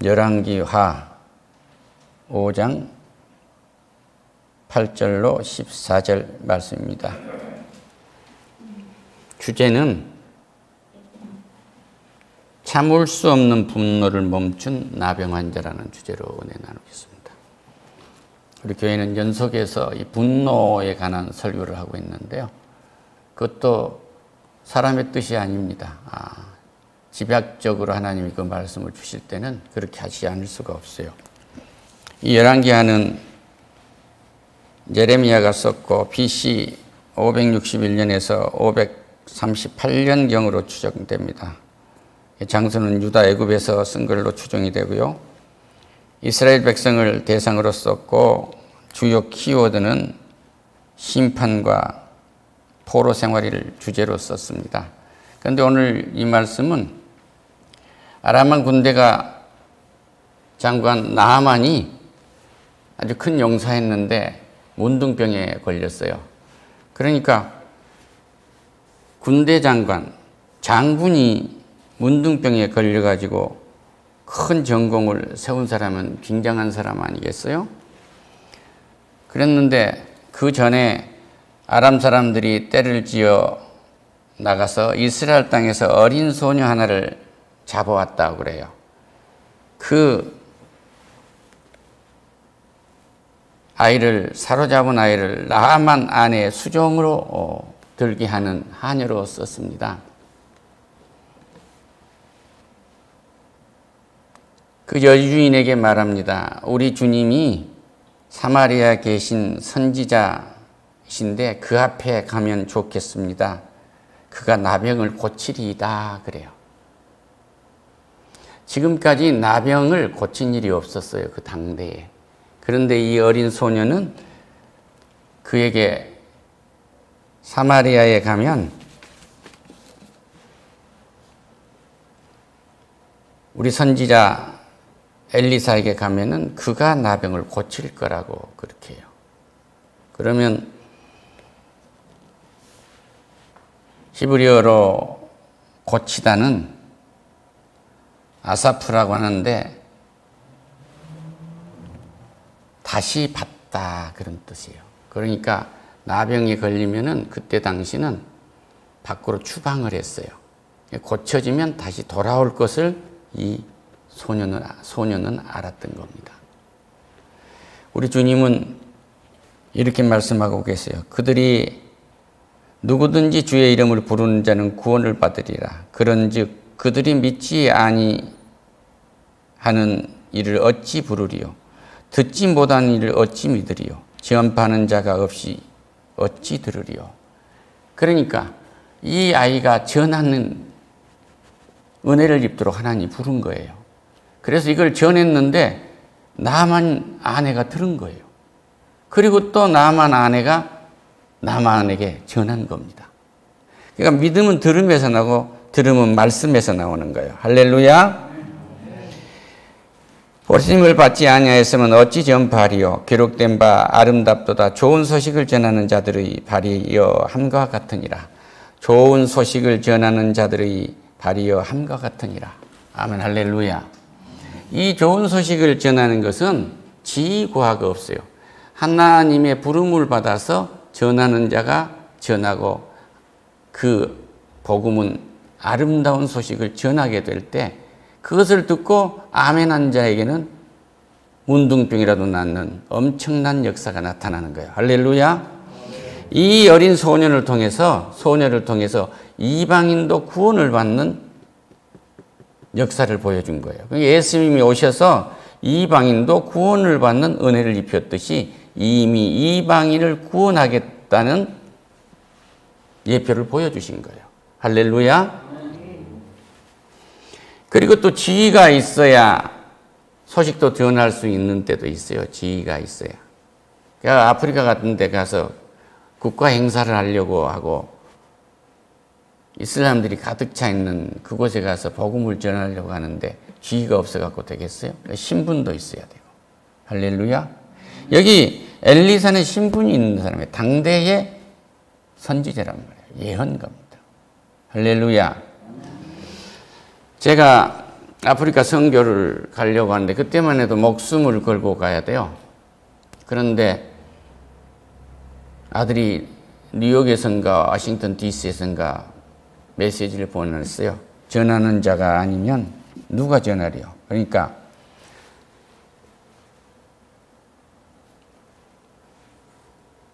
열왕기하 5장 8절로 14절 말씀입니다. 주제는 참을 수 없는 분노를 멈춘 나병 환자라는 주제로 은혜 나누겠습니다. 우리 교회는 연속해서 이 분노에 관한 설교를 하고 있는데요. 그것도 사람의 뜻이 아닙니다. 집약적으로 하나님이 그 말씀을 주실 때는 그렇게 하지 않을 수가 없어요. 이 열왕기하는 예레미야가 썼고 BC 561년에서 538년경으로 추정됩니다. 장소는 유다 애굽에서 쓴 걸로 추정이 되고요. 이스라엘 백성을 대상으로 썼고 주요 키워드는 심판과 포로 생활을 주제로 썼습니다. 그런데 오늘 이 말씀은 아람 군대가 장관 나하만이 아주 큰 용사했는데 문둥병에 걸렸어요. 그러니까 군대 장군이 문둥병에 걸려가지고 큰 전공을 세운 사람은 굉장한 사람 아니겠어요? 그랬는데 그 전에 아람 사람들이 떼를 지어 나가서 이스라엘 땅에서 어린 소녀 하나를 잡아왔다고 그래요. 그 아이를, 사로잡은 아이를 나하만 아내의 수종으로 들게 하는 한여로 썼습니다. 그 여주인에게 말합니다. 우리 주님이 사마리아에 계신 선지자이신데 그 앞에 가면 좋겠습니다. 그가 나병을 고치리이다 그래요. 지금까지 나병을 고친 일이 없었어요. 그 당대에. 그런데 이 어린 소녀는 그에게 사마리아에 가면 우리 선지자 엘리사에게 가면은 그가 나병을 고칠 거라고 그렇게 해요. 그러면 히브리어로 고치다는 아사프라고 하는데 다시 받다 그런 뜻이에요. 그러니까 나병에 걸리면은 그때 당시는 밖으로 추방을 했어요. 고쳐지면 다시 돌아올 것을 이 소녀는 알았던 겁니다. 우리 주님은 이렇게 말씀하고 계세요. 그들이 누구든지 주의 이름을 부르는 자는 구원을 받으리라. 그런즉 그들이 믿지 아니하는 이를 어찌 부르리요? 듣지 못하는 이를 어찌 믿으리요? 전파하는 자가 없이 어찌 들으리요? 그러니까 이 아이가 전하는 은혜를 입도록 하나님이 부른 거예요. 그래서 이걸 전했는데 나만 아내가 들은 거예요. 그리고 또 나만 아내가 나만에게 전한 겁니다. 그러니까 믿음은 들음에서 나고 들음은 말씀에서 나오는 거예요. 할렐루야. 보심을 받지 아니하였으면 어찌 전파하리요? 기록된 바 아름답도다. 좋은 소식을 전하는 자들의 발이여 함과 같으니라. 좋은 소식을 전하는 자들의 발이여 함과 같으니라. 아멘. 할렐루야. 이 좋은 소식을 전하는 것은 지구화가 없어요. 하나님의 부름을 받아서 전하는 자가 전하고 그 복음은 아름다운 소식을 전하게 될 때 그것을 듣고 아멘한 자에게는 문둥병이라도 낫는 엄청난 역사가 나타나는 거예요. 할렐루야. 이 어린 소녀를 통해서 이방인도 구원을 받는 역사를 보여준 거예요. 예수님이 오셔서 이방인도 구원을 받는 은혜를 입혔듯이 이미 이방인을 구원하겠다는 예표를 보여주신 거예요. 할렐루야. 그리고 또 지위가 있어야 소식도 전할 수 있는 때도 있어요. 지위가 있어야. 그러니까 아프리카 같은 데 가서 국가 행사를 하려고 하고 이슬람들이 가득 차 있는 그곳에 가서 복음을 전하려고 하는데 지위가 없어갖고 되겠어요? 신분도 있어야 되고. 할렐루야. 여기 엘리사는 신분이 있는 사람이에요. 당대의 선지자란 말이에요. 예언가입니다. 할렐루야. 제가 아프리카 선교를 가려고 하는데 그때만 해도 목숨을 걸고 가야 돼요. 그런데 아들이 뉴욕에선가 워싱턴 DC에선가 메시지를 보냈어요. 전하는 자가 아니면 누가 전하리요? 그러니까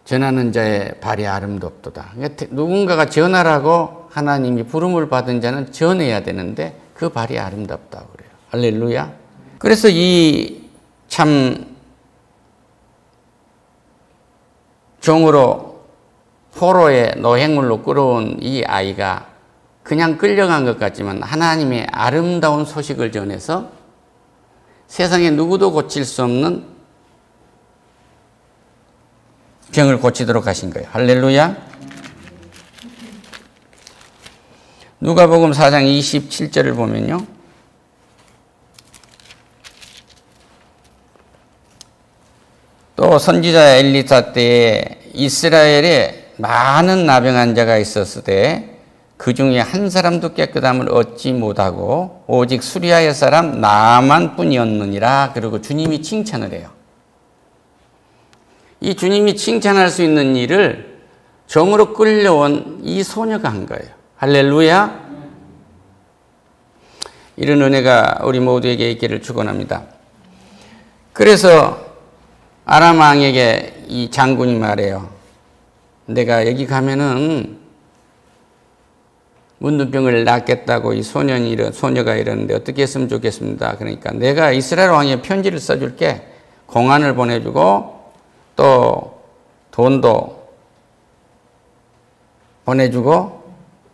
전하는 자의 발이 아름답도다. 누군가가 전하라고 하나님이 부름을 받은 자는 전해야 되는데 그 발이 아름답다고 그래요. 할렐루야. 그래서 이 참 종으로 포로의 노획물로 끌어온 이 아이가 그냥 끌려간 것 같지만 하나님의 아름다운 소식을 전해서 세상에 누구도 고칠 수 없는 병을 고치도록 하신 거예요. 할렐루야. 누가복음 4장 27절을 보면요. 또 선지자 엘리사 때에 이스라엘에 많은 나병 환자가 있었을 때 그 중에 한 사람도 깨끗함을 얻지 못하고 오직 수리아의 사람 나만 뿐이었느니라. 그리고 주님이 칭찬을 해요. 이 주님이 칭찬할 수 있는 일을 종으로 끌려온 이 소녀가 한 거예요. 할렐루야. 이런 은혜가 우리 모두에게 있기를 축원합니다. 그래서 아람 왕에게 이 장군이 말해요. 내가 여기 가면은 문둥병을 낫겠다고 이 소녀가 이러는데 어떻게 했으면 좋겠습니다. 그러니까 내가 이스라엘 왕에 편지를 써줄게. 공안을 보내주고 또 돈도 보내주고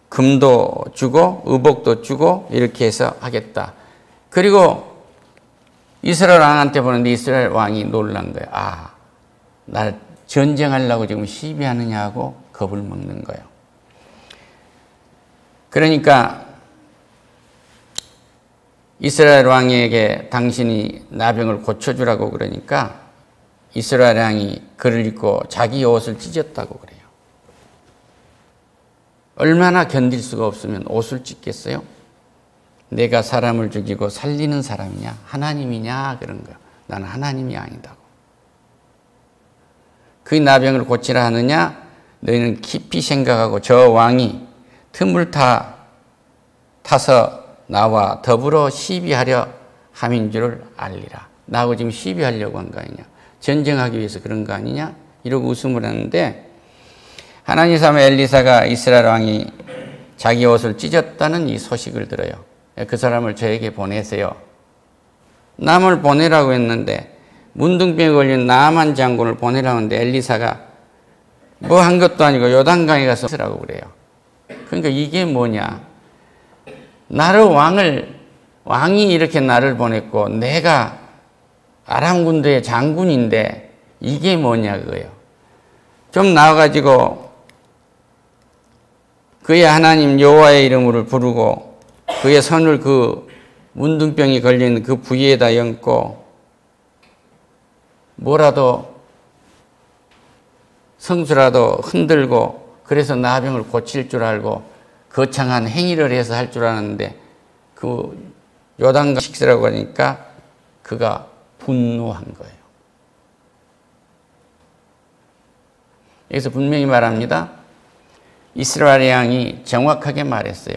금도 주고 의복도 주고 이렇게 해서 하겠다. 그리고 이스라엘 왕한테 보냈는데 이스라엘 왕이 놀란 거예요. 아, 날 전쟁하려고 지금 시비하느냐고 겁을 먹는 거예요. 그러니까 이스라엘 왕에게 당신이 나병을 고쳐주라고 그러니까 이스라엘 왕이 그를 입고 자기 옷을 찢었다고 그래요. 얼마나 견딜 수가 없으면 옷을 찢겠어요? 내가 사람을 죽이고 살리는 사람이냐? 하나님이냐? 그런 거예요. 나는 하나님이 아니다고. 그 나병을 고치라 하느냐? 너희는 깊이 생각하고 저 왕이 틈을 타서 나와 더불어 시비하려 함인 줄을 알리라. 나하고 지금 시비하려고 한 거 아니냐? 전쟁하기 위해서 그런 거 아니냐? 이러고 웃음을 하는데 하나님 삼아 엘리사가 이스라엘 왕이 자기 옷을 찢었다는 이 소식을 들어요. 그 사람을 저에게 보내세요. 남을 보내라고 했는데 문둥병에 걸린 나만 장군을 보내라고 했는데 엘리사가 뭐 한 것도 아니고 요단강에 가서 쓰라고 그래요. 그러니까 이게 뭐냐? 왕이 이렇게 나를 보냈고 내가 아람 군대의 장군인데 이게 뭐냐 그거예요. 좀 나와가지고 그의 하나님 여호와의 이름을 부르고 그의 손을 그 문둥병이 걸린 그 부위에다 얹고 뭐라도 성수라도 흔들고 그래서 나병을 고칠 줄 알고 거창한 행위를 해서 할 줄 아는데 그 요단강 식사라고 하니까 그가 분노한 거예요. 여기서 분명히 말합니다. 이스라엘 왕이 정확하게 말했어요.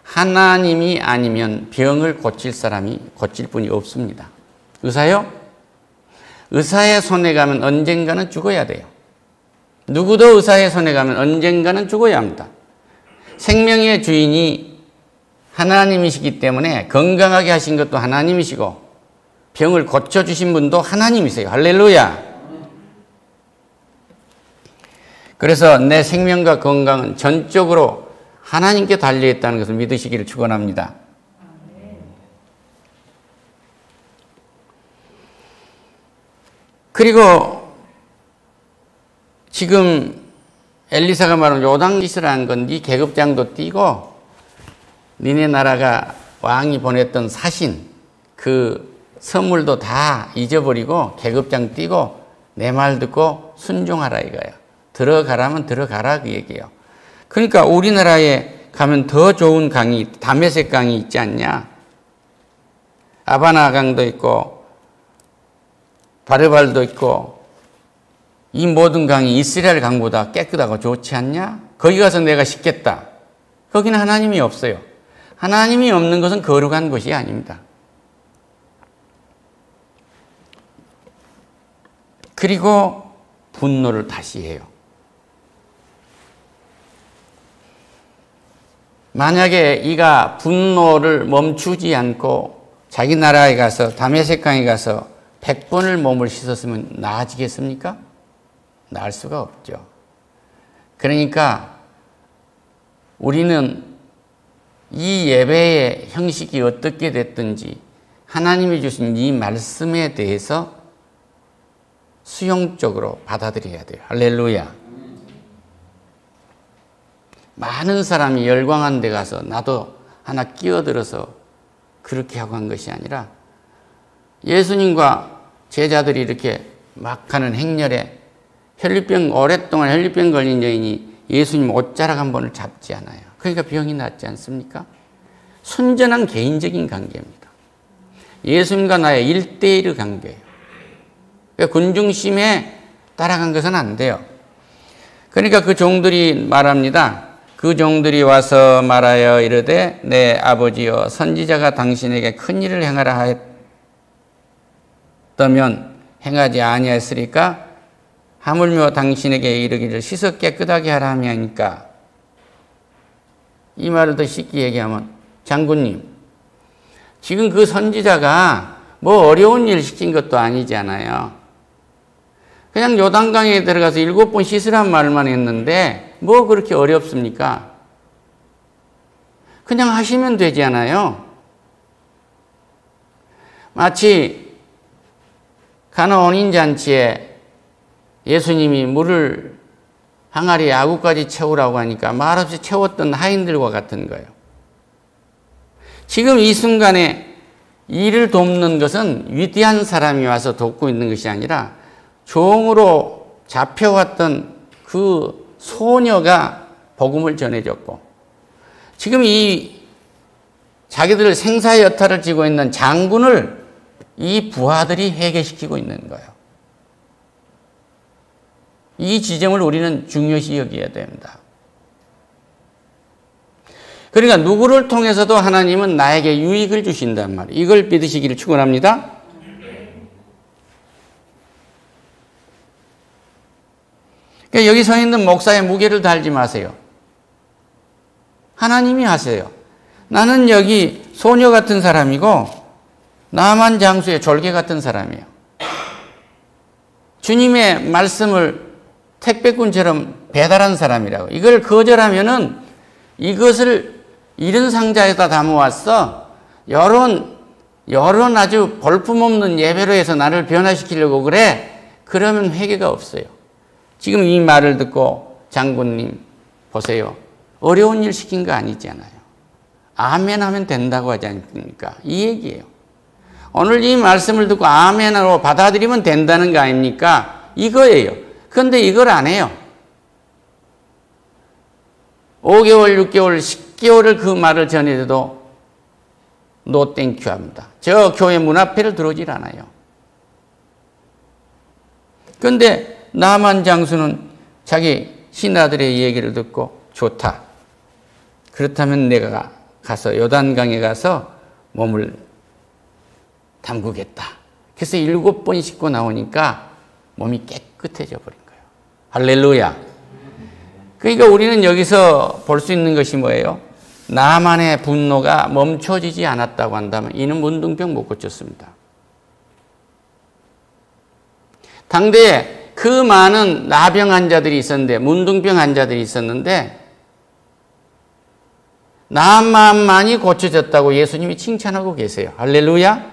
하나님이 아니면 병을 고칠 사람이 고칠 분이 없습니다. 의사요? 의사의 손에 가면 언젠가는 죽어야 돼요. 누구도 의사의 손에 가면 언젠가는 죽어야 합니다. 생명의 주인이 하나님이시기 때문에 건강하게 하신 것도 하나님이시고 병을 고쳐주신 분도 하나님이세요. 할렐루야. 그래서 내 생명과 건강은 전적으로 하나님께 달려있다는 것을 믿으시기를 축원합니다. 그리고 지금 엘리사가 말하는 요단짓을 한 건 네 계급장도 띄고 니네 나라가 왕이 보냈던 사신 그 선물도 다 잊어버리고 계급장 띄고 내 말 듣고 순종하라 이거예요. 들어가라면 들어가라 그 얘기예요. 그러니까 우리나라에 가면 더 좋은 강이 다메섹 강이 있지 않냐? 아바나강도 있고 바르발도 있고 이 모든 강이 이스라엘 강보다 깨끗하고 좋지 않냐? 거기 가서 내가 씻겠다. 거기는 하나님이 없어요. 하나님이 없는 것은 거룩한 것이 아닙니다. 그리고 분노를 다시 해요. 만약에 이가 분노를 멈추지 않고 자기 나라에 가서 다메섹강에 가서 100번을 몸을 씻었으면 나아지겠습니까? 나을 수가 없죠. 그러니까 우리는 이 예배의 형식이 어떻게 됐든지 하나님이 주신 이 말씀에 대해서 수용적으로 받아들여야 돼요. 할렐루야. 많은 사람이 열광한 데 가서 나도 하나 끼어들어서 그렇게 하고 한 것이 아니라 예수님과 제자들이 이렇게 막 하는 행렬에 오랫동안 혈류병 걸린 여인이 예수님 옷자락 한 번을 잡지 않아요. 그러니까 병이 낫지 않습니까? 순전한 개인적인 관계입니다. 예수님과 나의 1대1의 관계예요. 그러니까 군중심에 따라간 것은 안 돼요. 그러니까 그 종들이 말합니다. 그 종들이 와서 말하여 이르되 내 아버지여 선지자가 당신에게 큰 일을 행하라 하였다면 행하지 아니하였으리까 하물며 당신에게 이르기를 씻어 깨끗하게 하라 함이니까. 이 말을 더 쉽게 얘기하면 장군님 지금 그 선지자가 뭐 어려운 일 시킨 것도 아니잖아요. 그냥 요단강에 들어가서 7번 씻으란 말만 했는데 뭐 그렇게 어렵습니까? 그냥 하시면 되지 않아요? 마치 가나 혼인잔치에 예수님이 물을 항아리에 아구까지 채우라고 하니까 말없이 채웠던 하인들과 같은 거예요. 지금 이 순간에 이를 돕는 것은 위대한 사람이 와서 돕고 있는 것이 아니라 종으로 잡혀왔던 그 소녀가 복음을 전해줬고 지금 이 자기들 생사의 여타를 지고 있는 장군을 이 부하들이 회개시키고 있는 거예요. 이 지점을 우리는 중요시 여겨야 됩니다. 그러니까 누구를 통해서도 하나님은 나에게 유익을 주신단 말이에요. 이걸 믿으시기를 축원합니다. 그러니까 여기 서 있는 목사의 무게를 달지 마세요. 하나님이 하세요. 나는 여기 소녀 같은 사람이고 나만 장수의 졸개 같은 사람이에요. 주님의 말씀을 택배꾼처럼 배달한 사람이라고. 이걸 거절하면은 이것을 이런 상자에다 담아왔어. 여론 아주 볼품없는 예배로 해서 나를 변화시키려고 그래. 그러면 회개가 없어요. 지금 이 말을 듣고 장군님 보세요. 어려운 일 시킨 거 아니잖아요. 아멘 하면 된다고 하지 않습니까? 이 얘기예요. 오늘 이 말씀을 듣고 아멘으로 받아들이면 된다는 거 아닙니까? 이거예요. 그런데 이걸 안 해요. 5개월, 6개월, 10개월을 그 말을 전해도 노 땡큐 합니다. 저 교회 문 앞에를 들어오질 않아요. 그런데 나만 장수는 자기 신하들의 얘기를 듣고 좋다. 그렇다면 내가 가서 요단강에 가서 몸을 담그겠다. 그래서 7번 씻고 나오니까 몸이 깨끗해져 버린 거예요. 할렐루야. 그러니까 우리는 여기서 볼 수 있는 것이 뭐예요? 나만의 분노가 멈춰지지 않았다고 한다면 이는 문둥병 못 고쳤습니다. 당대에 그 많은 나병 환자들이 있었는데 문둥병 환자들이 있었는데 나만이 고쳐졌다고 예수님이 칭찬하고 계세요. 할렐루야.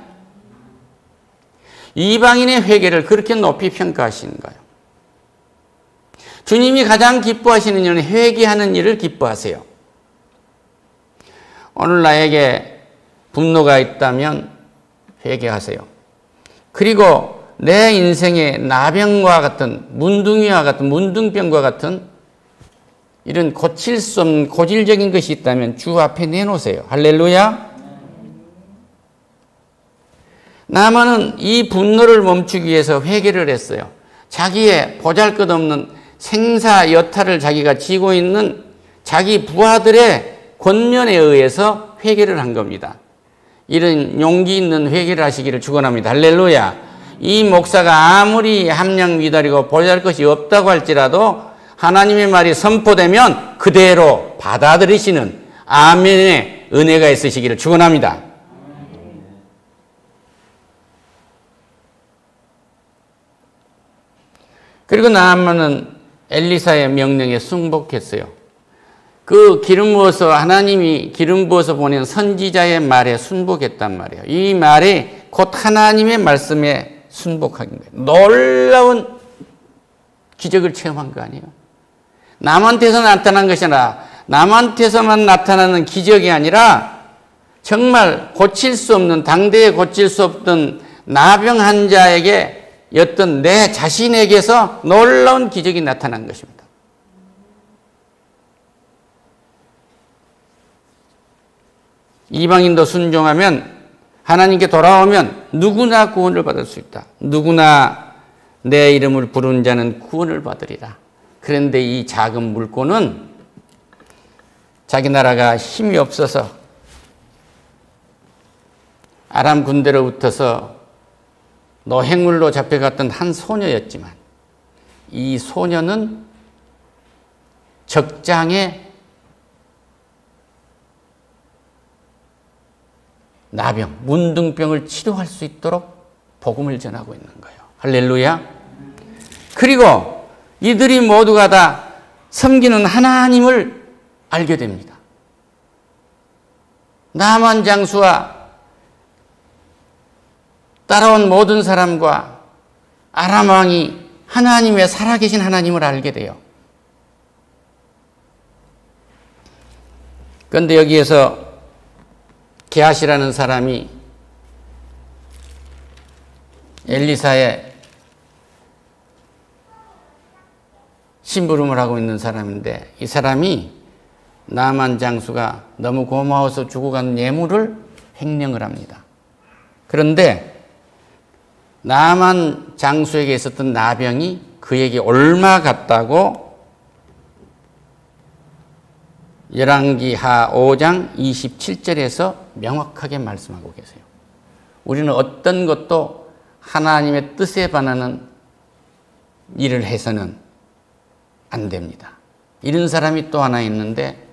이방인의 회개를 그렇게 높이 평가하시는 거예요. 주님이 가장 기뻐하시는 일은 회개하는 일을 기뻐하세요. 오늘 나에게 분노가 있다면 회개하세요. 그리고 내 인생에 나병과 같은 문둥이와 같은 문둥병과 같은 이런 고칠 수 없는 고질적인 것이 있다면 주 앞에 내놓으세요. 할렐루야. 나만은 이 분노를 멈추기 위해서 회개를 했어요. 자기의 보잘것없는 생사 여타를 자기가 지고 있는 자기 부하들의 권면에 의해서 회개를 한 겁니다. 이런 용기 있는 회개를 하시기를 축원합니다. 할렐루야. 이 목사가 아무리 함량 미달이고 보잘것이 없다고 할지라도 하나님의 말이 선포되면 그대로 받아들이시는 아멘의 은혜가 있으시기를 축원합니다. 그리고 나아만은 엘리사의 명령에 순복했어요. 그 기름 부어서 하나님이 기름 부어서 보낸 선지자의 말에 순복했단 말이에요. 이 말이 곧 하나님의 말씀에 순복한 거예요. 놀라운 기적을 체험한 거 아니에요. 남한테서 나타난 것이 아니라 남한테서만 나타나는 기적이 아니라 정말 고칠 수 없는 당대에 고칠 수 없던 나병 환자에게 어떤 내 자신에게서 놀라운 기적이 나타난 것입니다. 이방인도 순종하면 하나님께 돌아오면 누구나 구원을 받을 수 있다. 누구나 내 이름을 부르는 자는 구원을 받으리라. 그런데 이 작은 물고는 자기 나라가 힘이 없어서 아람 군대로부터서 노획물로 잡혀갔던 한 소녀였지만 이 소녀는 적장에 나병, 문둥병을 치료할 수 있도록 복음을 전하고 있는 거예요. 할렐루야. 그리고 이들이 모두가 다 섬기는 하나님을 알게 됩니다. 나만 장수와 따라온 모든 사람과 아람 왕이 하나님의 살아계신 하나님을 알게 돼요. 그런데 여기에서 게하시라는 사람이 엘리사의 심부름을 하고 있는 사람인데 이 사람이 나만 장수가 너무 고마워서 주고 간 예물을 횡령을 합니다. 그런데 나만 장수에게 있었던 나병이 그에게 옮아 갔다고 열왕기하 5장 27절에서 명확하게 말씀하고 계세요. 우리는 어떤 것도 하나님의 뜻에 반하는 일을 해서는 안 됩니다. 이런 사람이 또 하나 있는데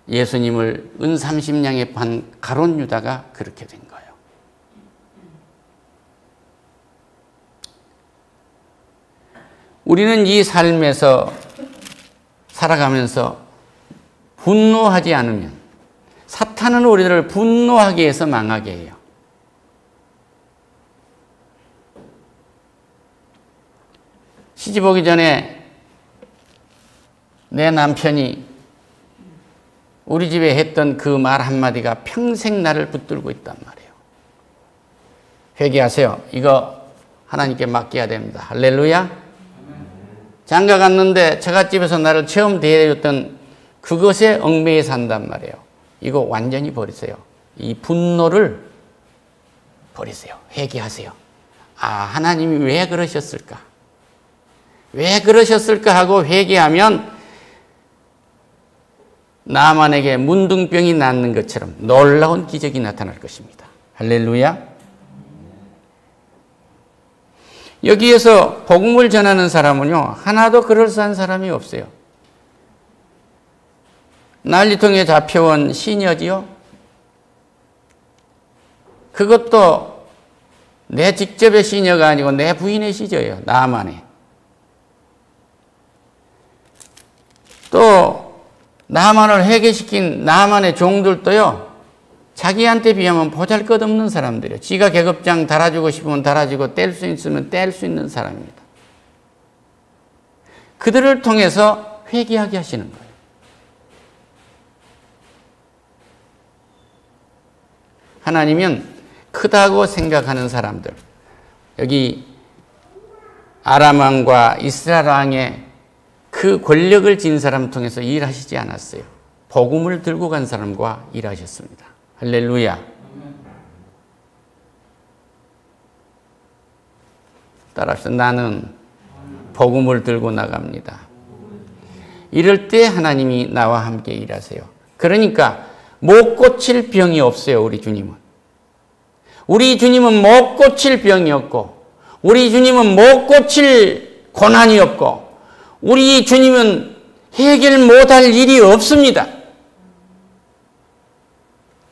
예수님을 은 30냥에 판 가룟 유다가 그렇게 된 거예요. 우리는 이 삶에서 살아가면서 분노하지 않으면 사탄은 우리를 분노하게 해서 망하게 해요. 시집 오기 전에 내 남편이 우리 집에 했던 그 말 한마디가 평생 나를 붙들고 있단 말이에요. 회개하세요. 이거 하나님께 맡겨야 됩니다. 할렐루야. 장가 갔는데 처갓집에서 나를 처음 대해줬던 그것에 얽매여 산단 말이에요. 이거 완전히 버리세요. 이 분노를 버리세요. 회개하세요. 아, 하나님이 왜 그러셨을까? 왜 그러셨을까 하고 회개하면 나만에게 문둥병이 낫는 것처럼 놀라운 기적이 나타날 것입니다. 할렐루야. 여기에서 복음을 전하는 사람은요, 하나도 그럴싸한 사람이 없어요. 난리통에 잡혀온 시녀지요. 그것도 내 직접의 시녀가 아니고 내 부인의 시녀예요. 나만의. 또 나만을 회개시킨 나만의 종들도요, 자기한테 비하면 보잘것없는 사람들이에요. 지가 계급장 달아주고 싶으면 달아주고 뗄 수 있으면 뗄 수 있는 사람입니다. 그들을 통해서 회개하게 하시는 거예요. 하나님은 크다고 생각하는 사람들, 여기 아람 왕과 이스라엘 왕의 그 권력을 진 사람을 통해서 일하시지 않았어요. 복음을 들고 간 사람과 일하셨습니다. 할렐루야. 따라서 나는 복음을 들고 나갑니다. 이럴 때 하나님이 나와 함께 일하세요. 그러니까 못 고칠 병이 없어요. 우리 주님은. 우리 주님은 못 고칠 병이 없고, 우리 주님은 못 고칠 고난이 없고, 우리 주님은 해결 못할 일이 없습니다.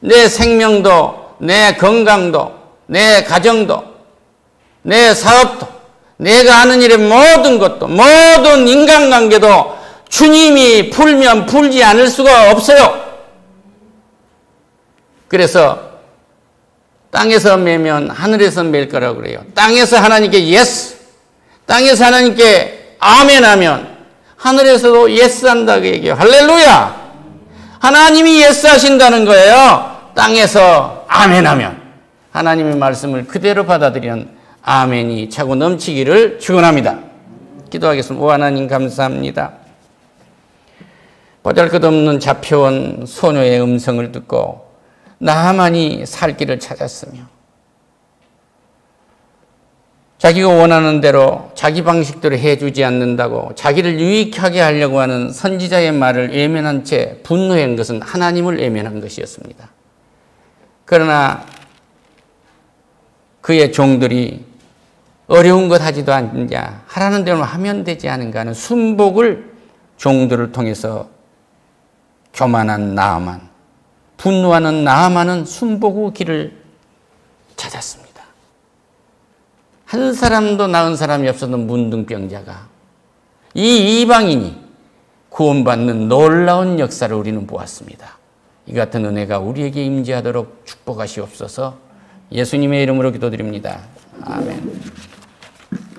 내 생명도, 내 건강도, 내 가정도, 내 사업도, 내가 하는 일의 모든 것도, 모든 인간관계도 주님이 풀면 풀지 않을 수가 없어요. 그래서 땅에서 매면 하늘에서 맬 거라고 그래요. 땅에서 하나님께 예스, 땅에서 하나님께 아멘 하면 하늘에서도 예스 한다고 얘기해요. 할렐루야! 하나님이 예스 하신다는 거예요. 땅에서 아멘 하면 하나님의 말씀을 그대로 받아들이는 아멘이 차고 넘치기를 축원합니다. 기도하겠습니다. 오 하나님 감사합니다. 보잘것없는 잡혀온 소녀의 음성을 듣고 나만이 살 길을 찾았으며 자기가 원하는 대로 자기 방식대로 해주지 않는다고 자기를 유익하게 하려고 하는 선지자의 말을 외면한 채 분노한 것은 하나님을 외면한 것이었습니다. 그러나 그의 종들이 어려운 것 하지도 않느냐, 하라는 대로 하면 되지 않은가 하는 순복을 종들을 통해서 교만한 나아만, 분노하는 나아만은 순복 후 길을 찾았습니다. 한 사람도 나은 사람이 없었던 문둥병자가 이 이방인이 구원받는 놀라운 역사를 우리는 보았습니다. 이 같은 은혜가 우리에게 임재하도록 축복하시옵소서. 예수님의 이름으로 기도드립니다. 아멘.